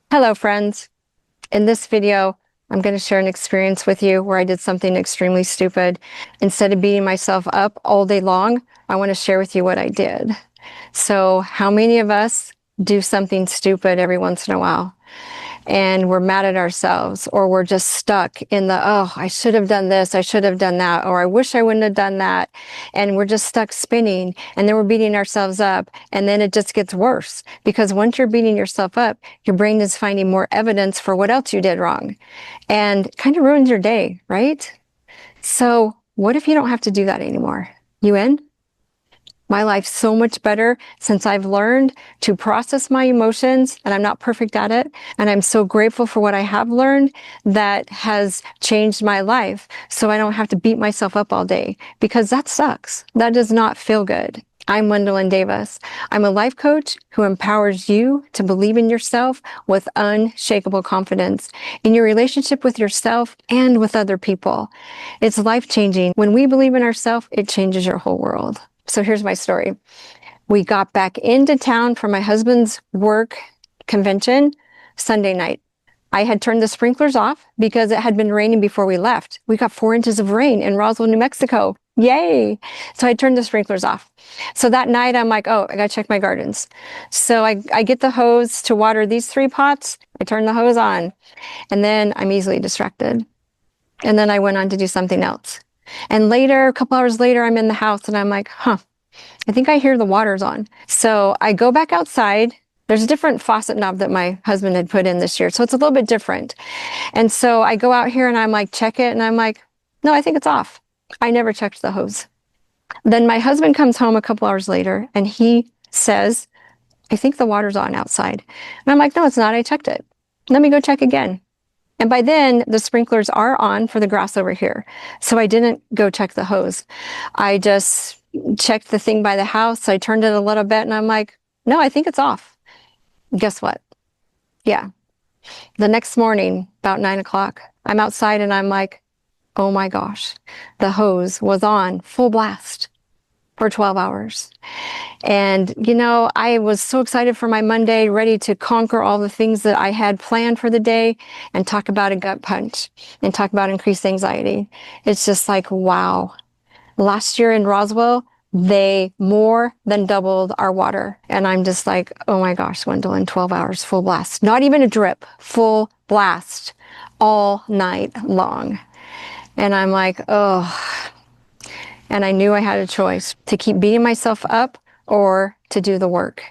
Hello, friends. In this video, I'm going to share an experience with you where I did something extremely stupid. Instead of beating myself up all day long, I want to share with you what I did. So, how many of us do something stupid every once in a while? And we're mad at ourselves, or we're just stuck in the, oh, I should have done this, I should have done that, or I wish I wouldn't have done that. And we're just stuck spinning, and then we're beating ourselves up. And then it just gets worse, because once you're beating yourself up, your brain is finding more evidence for what else you did wrong, and kind of ruins your day, right? So what if you don't have to do that anymore? You in? My life's so much better since I've learned to process my emotions, and I'm not perfect at it. And I'm so grateful for what I have learned that has changed my life. So I don't have to beat myself up all day, because that sucks. That does not feel good. I'm Wendolyn Davis. I'm a life coach who empowers you to believe in yourself with unshakable confidence in your relationship with yourself and with other people. It's life-changing. When we believe in ourselves, it changes your whole world. So here's my story. We got back into town for my husband's work convention Sunday night. I had turned the sprinklers off because it had been raining before we left. We got 4 inches of rain in Roswell, New Mexico. Yay! So I turned the sprinklers off. So that night I'm like, oh, I gotta check my gardens. So I get the hose to water these 3 pots. I turn the hose on, and then I'm easily distracted. And then I went on to do something else. And later, a couple hours later, I'm in the house and I'm like, I think I hear the water's on. So I go back outside. There's a different faucet knob that my husband had put in this year, so it's a little bit different. And so I go out here and I'm like, check it. And I'm like, no, I think it's off. I never checked the hose. Then my husband comes home a couple hours later and he says, I think the water's on outside. And I'm like, no, it's not. I checked it. Let me go check again. And by then, the sprinklers are on for the grass over here. So I didn't go check the hose. I just checked the thing by the house. I turned it a little bit and I'm like, no, I think it's off. Guess what? Yeah. The next morning, about 9 o'clock, I'm outside and I'm like, oh my gosh, the hose was on full blast for 12 hours. And, you know, I was so excited for my Monday, ready to conquer all the things that I had planned for the day and talk about a gut punch and talk about increased anxiety. It's just like, wow. Last year in Roswell, they more than doubled our water. And I'm just like, oh my gosh, Wendolyn, 12 hours, full blast. Not even a drip, full blast all night long. And I'm like, oh. And I knew I had a choice to keep beating myself up or to do the work.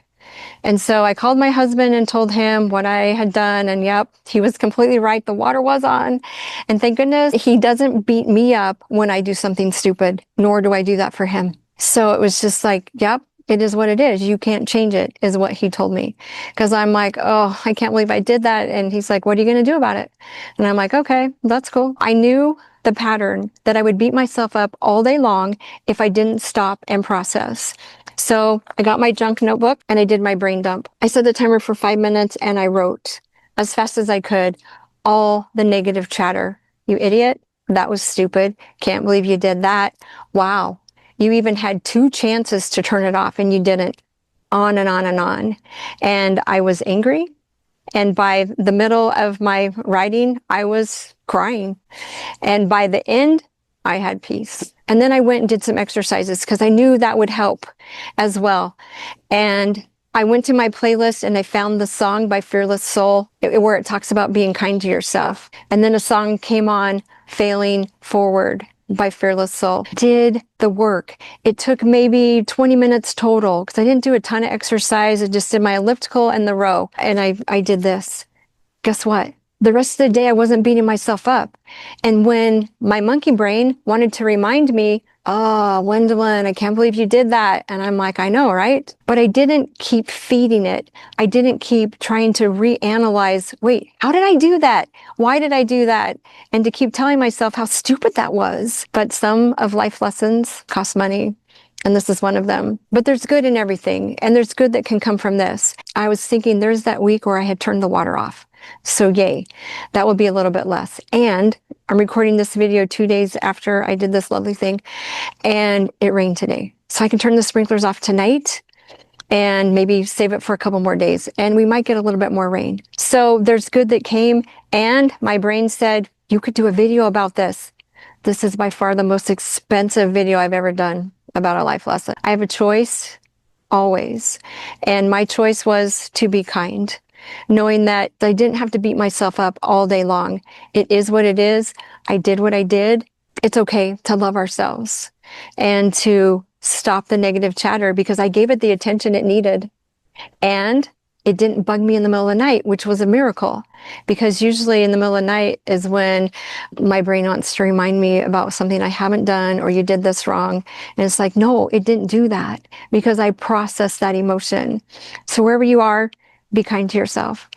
And so I called my husband and told him what I had done. And yep, he was completely right. The water was on. And thank goodness he doesn't beat me up when I do something stupid, nor do I do that for him. So it was just like, yep, it is what it is. You can't change it, is what he told me. Because I'm like, oh, I can't believe I did that. And he's like, what are you going to do about it? And I'm like, okay, that's cool. I knew the pattern that I would beat myself up all day long if I didn't stop and process. So I got my junk notebook and I did my brain dump. I set the timer for 5 minutes and I wrote as fast as I could all the negative chatter. You idiot. That was stupid. Can't believe you did that. Wow. You even had 2 chances to turn it off and you didn't. On and on and on. And I was angry. And by the middle of my writing, I was crying. And by the end, I had peace. And then I went and did some exercises because I knew that would help as well. And I went to my playlist and I found the song by Fearless Soul where it talks about being kind to yourself. And then a song came on, Failing Forward by Fearless Soul. Did the work. It took maybe 20 minutes total because I didn't do a ton of exercise. I just did my elliptical and the row. And I did this. Guess what? The rest of the day, I wasn't beating myself up. And when my monkey brain wanted to remind me, oh, Wendolyn, I can't believe you did that. And I'm like, I know, right? But I didn't keep feeding it. I didn't keep trying to reanalyze, wait, how did I do that? Why did I do that? And to keep telling myself how stupid that was. But some of life lessons cost money. And this is one of them. But there's good in everything. And there's good that can come from this. I was thinking there's that week where I had turned the water off. So yay, that will be a little bit less. And I'm recording this video 2 days after I did this lovely thing and it rained today. So I can turn the sprinklers off tonight and maybe save it for a couple more days, and we might get a little bit more rain. So there's good that came, and my brain said, you could do a video about this. This is by far the most expensive video I've ever done about a life lesson. I have a choice, always, and my choice was to be kind, knowing that I didn't have to beat myself up all day long. It is what it is. I did what I did. It's okay to love ourselves and to stop the negative chatter because I gave it the attention it needed. And it didn't bug me in the middle of the night, which was a miracle, because usually in the middle of the night is when my brain wants to remind me about something I haven't done, or you did this wrong. And it's like, no, it didn't do that because I processed that emotion. So wherever you are, be kind to yourself.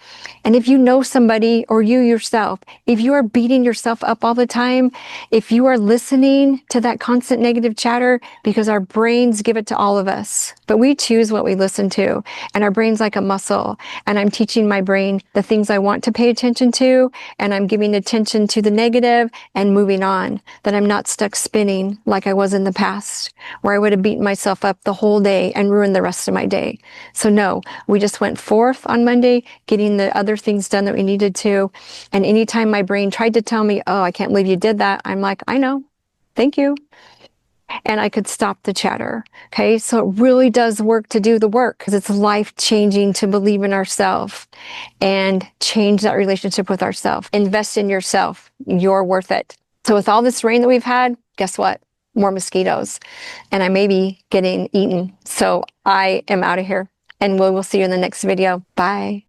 And if you know somebody, or you yourself, if you are beating yourself up all the time, if you are listening to that constant negative chatter, because our brains give it to all of us, but we choose what we listen to, and our brain's like a muscle, and I'm teaching my brain the things I want to pay attention to, and I'm giving attention to the negative and moving on, that I'm not stuck spinning like I was in the past, where I would have beaten myself up the whole day and ruined the rest of my day. So no, we just went forth on Monday, getting the other things done that we needed to. And anytime my brain tried to tell me, oh, I can't believe you did that, I'm like, I know, thank you. And I could stop the chatter. Okay, so it really does work to do the work, because it's life-changing to believe in ourselves and change that relationship with ourselves. Invest in yourself. You're worth it. So with all this rain that we've had, guess what? More mosquitoes. And I may be getting eaten. So I am out of here. And we'll see you in the next video. Bye.